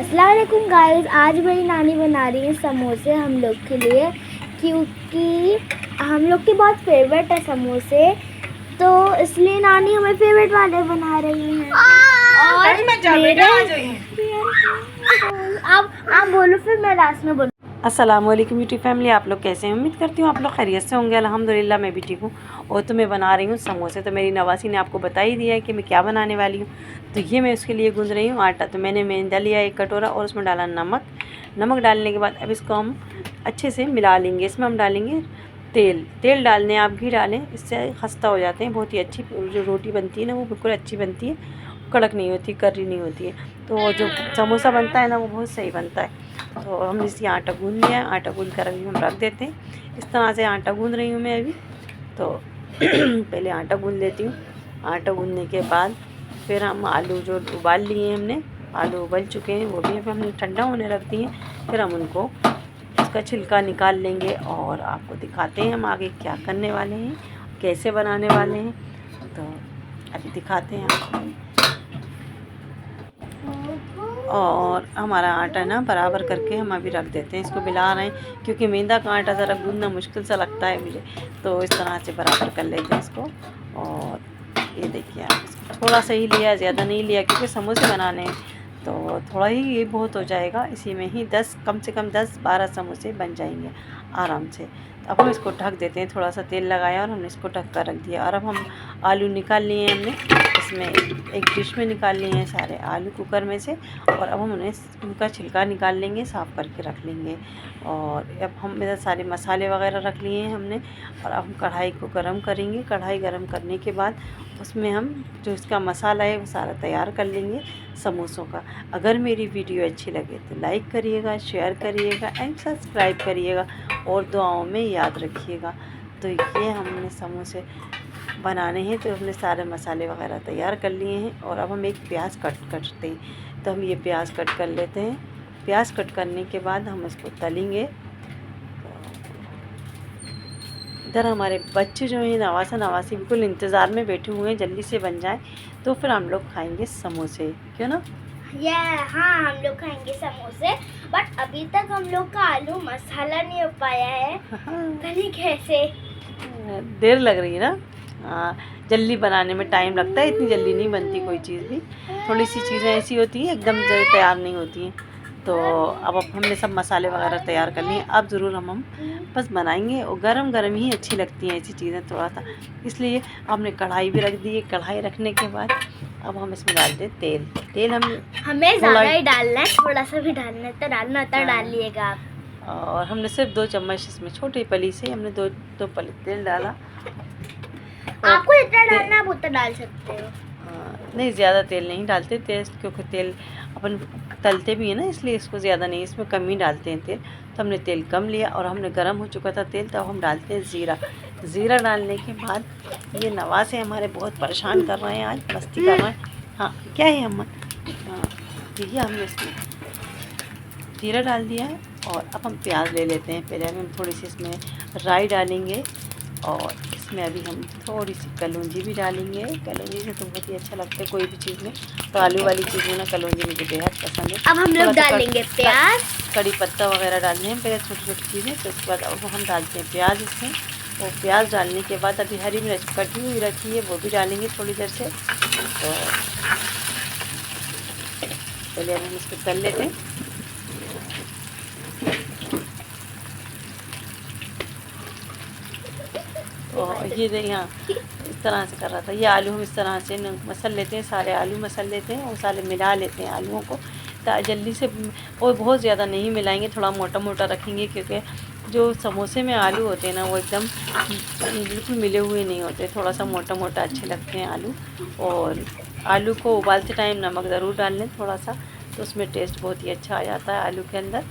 अस्सलाम वालेकुम गाइस। आज मेरी नानी बना रही है समोसे हम लोग के लिए, क्योंकि हम लोग के बहुत फेवरेट है समोसे, तो इसलिए नानी हमें फेवरेट वाले बना रही हैं। और मेरे आप बोलो, फिर मैं लास्ट में बोलूँ। अस्सलाम वालेकुम ब्यूटी फैमिली, आप लोग कैसे हैं? उम्मीद करती हूँ आप लोग खैरियत से होंगे। अल्हम्दुलिल्लाह मैं भी ठीक हूँ। और तो मैं बना रही हूँ समोसे। तो मेरी नवासी ने आपको बता ही दिया है कि मैं क्या बनाने वाली हूँ। तो ये मैं उसके लिए गूंद रही हूँ आटा। तो मैंने मैदा लिया 1 कटोरा और उसमें डाला नमक डालने के बाद अब इसको हम अच्छे से मिला लेंगे। इसमें हम डालेंगे तेल डालने, आप घी डालें, इससे खस्ता हो जाते हैं। बहुत ही अच्छी जो रोटी बनती है ना वो बिल्कुल अच्छी बनती है, कड़क नहीं होती, करी नहीं होती है। तो जो समोसा बनता है ना वो बहुत सही बनता है। तो हमने इसी आटा गूँध लिया है। आटा गूँध कर अभी हम रख देते हैं। इस तरह से आटा गूँध रही हूँ मैं अभी। तो पहले आटा गूँध लेती हूँ। आटा गूँधने के बाद फिर हम आलू जो उबाल लिए हैं हमने, आलू उबल चुके हैं, वो भी अब हमने ठंडा होने रख दिए। फिर हम उनको उसका छिलका निकाल लेंगे और आपको दिखाते हैं हम आगे क्या करने वाले हैं, कैसे बनाने वाले हैं। तो अभी दिखाते हैं आपको। और हमारा आटा ना बराबर करके हम अभी रख देते हैं। इसको मिला रहे हैं क्योंकि मैदा का आटा ज़रा गूंदना मुश्किल सा लगता है मुझे। तो इस तरह से बराबर कर लेते हैं इसको। और ये देखिए आप, इसको थोड़ा सा ही लिया, ज़्यादा नहीं लिया, क्योंकि समोसे बनाने हैं तो थोड़ा ही ये बहुत हो जाएगा। इसी में ही 10 कम से कम 10-12 समोसे बन जाएंगे आराम से। तो अब हम इसको ढक देते हैं। थोड़ा सा तेल लगाया और हमने इसको ढक कर रख दिया। और अब हम आलू निकाल लिए हैं हमने, इसमें एक डिश में निकाल लिए हैं सारे आलू कुकर में से। और अब हम उन्हें उनका छिलका निकाल लेंगे, साफ़ करके रख लेंगे। और अब हम इधर सारे मसाले वगैरह रख लिए हैं हमने। और अब हम कढ़ाई को गरम करेंगे। कढ़ाई गरम करने के बाद उसमें हम जो इसका मसाला है वो सारा तैयार कर लेंगे समोसों का। अगर मेरी वीडियो अच्छी लगे तो लाइक करिएगा, शेयर करिएगा एंड सब्सक्राइब करिएगा और दुआओं में याद रखिएगा। तो ये हमने समोसे बनाने हैं, तो हमने सारे मसाले वगैरह तैयार कर लिए हैं। और अब हम एक प्याज कट करते हैं। तो हम ये प्याज कट कर लेते हैं। प्याज कट करने के बाद हम इसको तलेंगे। इधर हमारे बच्चे जो हैं नवासी बिल्कुल इंतज़ार में बैठे हुए हैं जल्दी से बन जाए, तो फिर हम लोग खाएंगे समोसे, क्यों ना? हाँ, हम लोग खाएंगे समोसे। बट अभी तक हम लोग का आलू मसाला नहीं हो पाया है। पता कैसे देर लग रही है ना। जल्दी बनाने में टाइम लगता है, इतनी जल्दी नहीं बनती कोई चीज़ भी। थोड़ी सी चीज़ें ऐसी होती हैं एकदम तैयार नहीं होती हैं। तो अब हमने सब मसाले वगैरह तैयार कर लिए। अब ज़रूर हम बस बनाएंगे, और गरम गरम ही अच्छी लगती हैं ऐसी चीज़ें थोड़ा सा, इसलिए हमने कढ़ाई भी रख दी है। कढ़ाई रखने के बाद अब हम इसमें डाल दें तेल हमें ज़्यादा ही डालना है, थोड़ा सा भी डालना है तो डालना तो डाल लिएगा आप। और हमने सिर्फ 2 चम्मच इसमें छोटी पली से हमने दो पली तेल डाला। आपको जितना डालना है आप उतना डाल सकते हो। नहीं, ज़्यादा तेल नहीं डालते तेल, क्योंकि तेल अपन तलते भी है ना, इसलिए इसको ज़्यादा नहीं, इसमें कम ही डालते हैं तेल। तो हमने तेल कम लिया और हमने गर्म हो चुका था तेल। तो हम डालते हैं ज़ीरा डालने के बाद ये नवासे हमारे बहुत परेशान कर रहे हैं, आज मस्ती कर रहे हैं। हाँ, क्या है हम देखिए, हमने इसमें ज़ीरा डाल दिया है। और अब हम प्याज ले लेते हैं। पहले हम थोड़ी सी इसमें राई डालेंगे और इसमें अभी हम थोड़ी सी कलौंजी भी डालेंगे। कलौंजी से तो बहुत ही अच्छा लगता है कोई भी चीज़ में, तो आलू वाली चीज़ में ना कलौंजी मुझे बेहद पसंद है। अब हम लोग डालेंगे प्याज, कड़ी पत्ता वगैरह डालने हैं पहले, छोटी छोटी चीज़ें। तो उसके बाद अब हम डालते हैं प्याज इसमें। और प्याज डालने के बाद अभी हरी मिर्च कटी हुई रखी है वो भी डालेंगे थोड़ी देर से। तो पहले हम इसको तल लेते हैं। और ये यहाँ इस तरह से कर रहा था। ये आलू हम इस तरह से मसल लेते हैं, सारे आलू मसल लेते हैं और सारे मिला लेते हैं आलूओं को जल्दी से। और बहुत ज़्यादा नहीं मिलाएंगे, थोड़ा मोटा मोटा रखेंगे, क्योंकि जो समोसे में आलू होते हैं ना वो एकदम बिल्कुल मिले हुए नहीं होते, थोड़ा सा मोटा मोटा अच्छे लगते हैं आलू। और आलू को उबालते टाइम नमक ज़रूर डाल लें थोड़ा सा, तो उसमें टेस्ट बहुत ही अच्छा आ जाता है आलू के अंदर।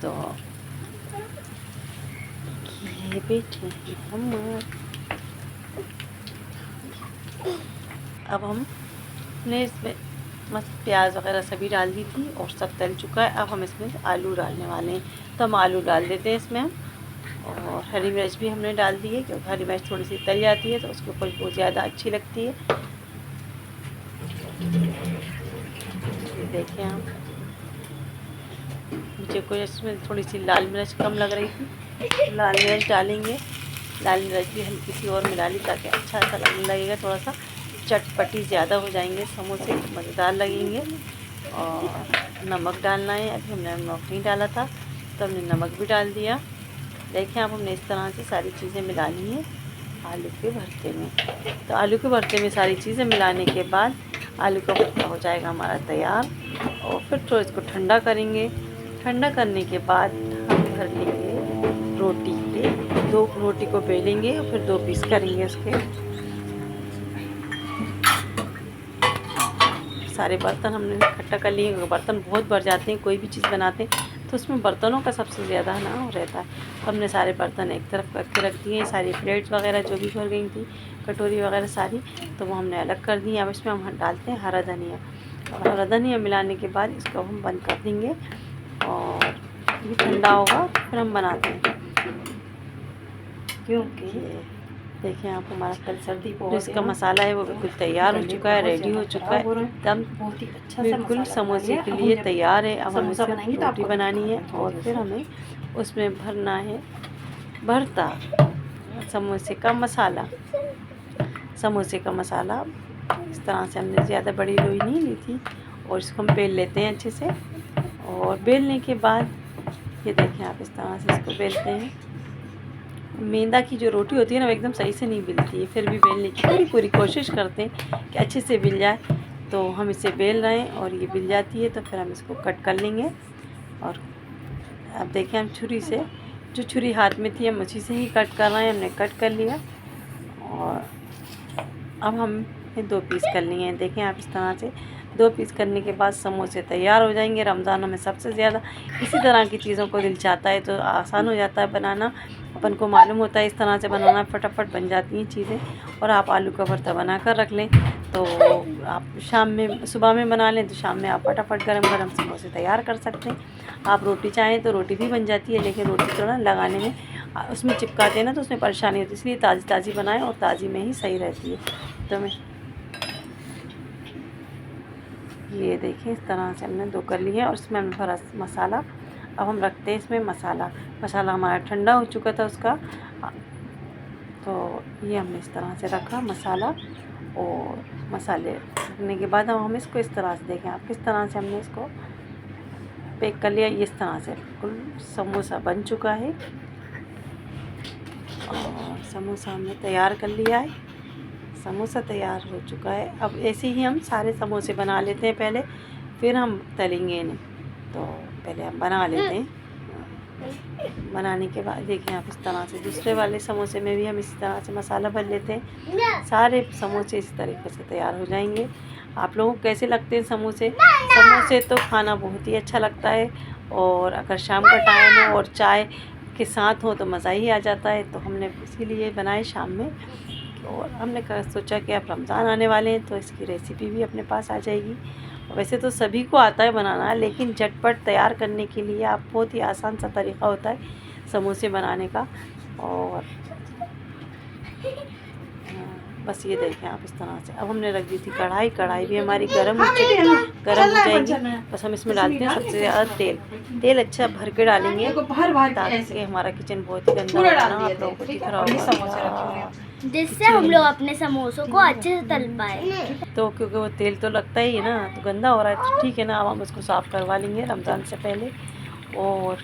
तो ये बैठे हम, अब हमने इसमें मस्त प्याज वगैरह सभी डाल दी थी और सब तल चुका है। अब हम इसमें आलू डालने वाले हैं, तो हम आलू डाल देते हैं इसमें हम। और हरी मिर्च भी हमने डाल दी है, क्योंकि हरी मिर्च थोड़ी सी तल जाती है तो उसके ऊपर बहुत ज़्यादा अच्छी लगती है। देखिए आप, मुझे कोई इसमें थोड़ी सी लाल मिर्च कम लग रही थी, लाल मिर्च डालेंगे। लाल मिर्च भी हल्की सी और मिला ली ताकि अच्छा सा लगने लगेगा, थोड़ा सा चटपटी ज़्यादा हो जाएंगे समोसे, मज़ेदार लगेंगे। और नमक डालना है, अभी हमने नमक नहीं डाला था तो हमने नमक भी डाल दिया। देखें आप, हमने इस तरह से सारी चीज़ें मिलानी है आलू के भरते में। तो आलू के भरते में सारी चीज़ें मिलाने के बाद आलू का भरता हो जाएगा हमारा तैयार। और फिर तो इसको ठंडा करेंगे। ठंडा करने के बाद हम भर लेंगे रोटी के, 2 रोटी को बेलेंगे और फिर 2 पीस करेंगे उसके। सारे बर्तन हमने इकट्ठा कर लिए, बर्तन बहुत भर जाते हैं, कोई भी चीज़ बनाते हैं तो उसमें बर्तनों का सबसे ज़्यादा ना वो रहता है। तो हमने सारे बर्तन एक तरफ करके रख दिए, सारी प्लेट्स वगैरह जो भी भर गई थी, कटोरी वगैरह सारी, तो वो हमने अलग कर दी। अब इसमें हम डालते हैं हरा धनिया, और हरा धनिया मिलाने के बाद इसको हम बंद कर देंगे और ये ठंडा होगा फिर हम बनाते हैं। क्योंकि देखें आप, हमारा कल सर्दी जो इसका मसाला है वो बिल्कुल तैयार हो चुका है, रेडी हो चुका है, एकदम बहुत ही अच्छा बिल्कुल समोसे के लिए तैयार है। अब हमें सिर्फ रोटी बनानी है और फिर हमें उसमें भरना है भरता, समोसे का मसाला। समोसे का मसाला इस तरह से हमने ज़्यादा बड़ी लोई नहीं ली थी, और इसको हम बेल लेते हैं अच्छे से। और बेलने के बाद ये देखें आप, इस तरह से इसको बेलते हैं। मैदा की जो रोटी होती है ना, वो एकदम सही से नहीं मिलती है, फिर भी बेलने की पूरी कोशिश करते हैं कि अच्छे से मिल जाए। तो हम इसे बेल रहे हैं और ये मिल जाती है तो फिर हम इसको कट कर लेंगे। और अब देखें, हम छुरी से, जो छुरी हाथ में थी हम उसी से ही कट कर रहे हैं। हमने कट कर लिया और अब हम 2 पीस कर लिए हैं। देखें आप, इस तरह से 2 पीस करने के बाद समोसे तैयार हो जाएंगे। रमज़ानों में सबसे ज़्यादा इसी तरह की चीज़ों को दिल चाहता है, तो आसान हो जाता है बनाना, अपन को मालूम होता है इस तरह से बनाना, फटाफट बन जाती हैं चीज़ें। और आप आलू का भरता बना कर रख लें तो आप शाम में, सुबह में बना लें तो शाम में आप फटाफट गरम गरम समोसे तैयार कर सकते हैं। आप रोटी चाहें तो रोटी भी बन जाती है, लेकिन रोटी थोड़ा लगाने में उसमें चिपकाते हैं ना तो उसमें परेशानी होती है, इसलिए ताज़ी ताज़ी बनाएं और ताज़ी में ही सही रहती है। तो मैं ये देखिए, इस तरह से हमने 2 कर लिए और इसमें हमने भरा मसाला। अब हम रखते हैं इसमें मसाला। मसाला हमारा ठंडा हो चुका था उसका, तो ये हमने इस तरह से रखा मसाला। और मसाले रखने के बाद अब हम इसको इस तरह से, देखें आप, किस तरह से हमने इसको पैक कर लिया। इस तरह से बिल्कुल समोसा बन चुका है और समोसा हमने तैयार कर लिया है। समोसा तैयार हो चुका है। अब ऐसे ही हम सारे समोसे बना लेते हैं पहले, फिर हम तलेंगे इन्हें। तो पहले हम बना लेते हैं। बनाने के बाद देखें आप, इस तरह से दूसरे वाले समोसे में भी हम इसी तरह से मसाला भर लेते हैं। सारे समोसे इस तरीके से तैयार हो जाएंगे। आप लोगों को कैसे लगते हैं समोसे? समोसे तो खाना बहुत ही अच्छा लगता है, और अगर शाम का टाइम हो और चाय के साथ हो तो मज़ा ही आ जाता है। तो हमने इसीलिए बनाए शाम में, और हमने सोचा कि अब रमज़ान आने वाले हैं तो इसकी रेसिपी भी अपने पास आ जाएगी। वैसे तो सभी को आता है बनाना, लेकिन झटपट तैयार करने के लिए आप, बहुत ही आसान सा तरीक़ा होता है समोसे बनाने का। और बस ये देखें आप, इस तरह से अब हमने रख दी थी कढ़ाई। कढ़ाई भी हमारी गर्म हो जाएगी। बस हम इसमें डालते हैं सबसे ज़्यादा तेल। तेल अच्छा भर के डालेंगे ताकि हमारा किचन बहुत ही गंदा होगा ना, आप लोगों को दिख रहा होगा, जिससे हम लोग अपने समोसों को अच्छे से तल पाए। तो क्योंकि वो तेल तो लगता ही है ना, तो गंदा हो रहा है, तो ठीक है ना, अब हम उसको साफ़ करवा लेंगे रमज़ान से पहले। और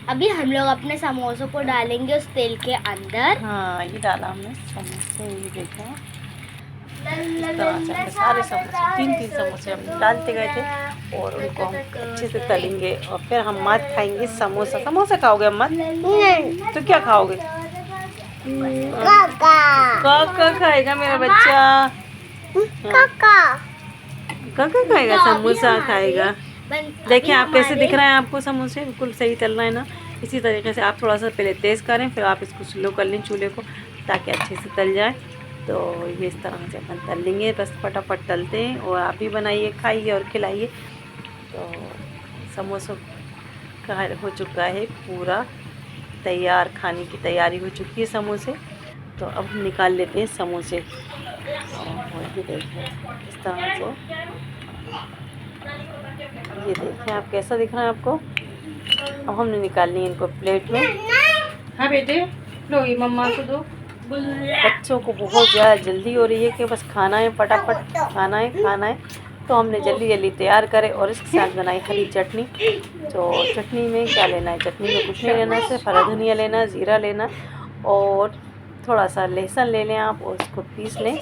अभी हम लोग अपने समोसों को डालेंगे उस तेल के अंदर। हाँ, ये डाला हमने समोसे, ये देखा सारे समोसे, 3-3 समोसे हम डालते गए थे और उनको हम अच्छे से तलेंगे। और फिर हम मत खाएंगे समोसा। समोसा खाओगे अम्मा? तो क्या खाओगे? काका खाएगा मेरा बच्चा, काका खाएगा, समोसा खाएगा। देखिए आप कैसे दिख रहे हैं आपको समोसे, बिल्कुल सही तल रहा है ना। इसी तरीके से आप थोड़ा सा पहले तेज़ करें, फिर आप इसको स्लो कर लें चूल्हे को, ताकि अच्छे से तल जाए। तो ये इस तरह से अपन तल लेंगे, बस फटाफट तलते हैं। और आप भी बनाइए, खाइए और खिलाइए। तो समोसों का हो चुका है पूरा तैयार, खाने की तैयारी हो चुकी है समोसे। तो अब हम निकाल लेते हैं समोसे। और ये देखिए इस तरह से, ये देखिए आप, कैसा दिख रहा है आपको? अब हमने निकालनी है इनको प्लेट में। हाँ बेटे, लो ये मम्मा को दो। बच्चों को बहुत ज़्यादा जल्दी हो रही है कि बस खाना है, फटाफट खाना है, तो हमने जल्दी जल्दी तैयार करे और इसके साथ बनाई हरी चटनी। तो चटनी में क्या लेना है, चटनी में कुछ नहीं लेना, सिर्फ हरा धनिया लेना, ज़ीरा लेना और थोड़ा सा लहसुन ले लें आप और उसको पीस लें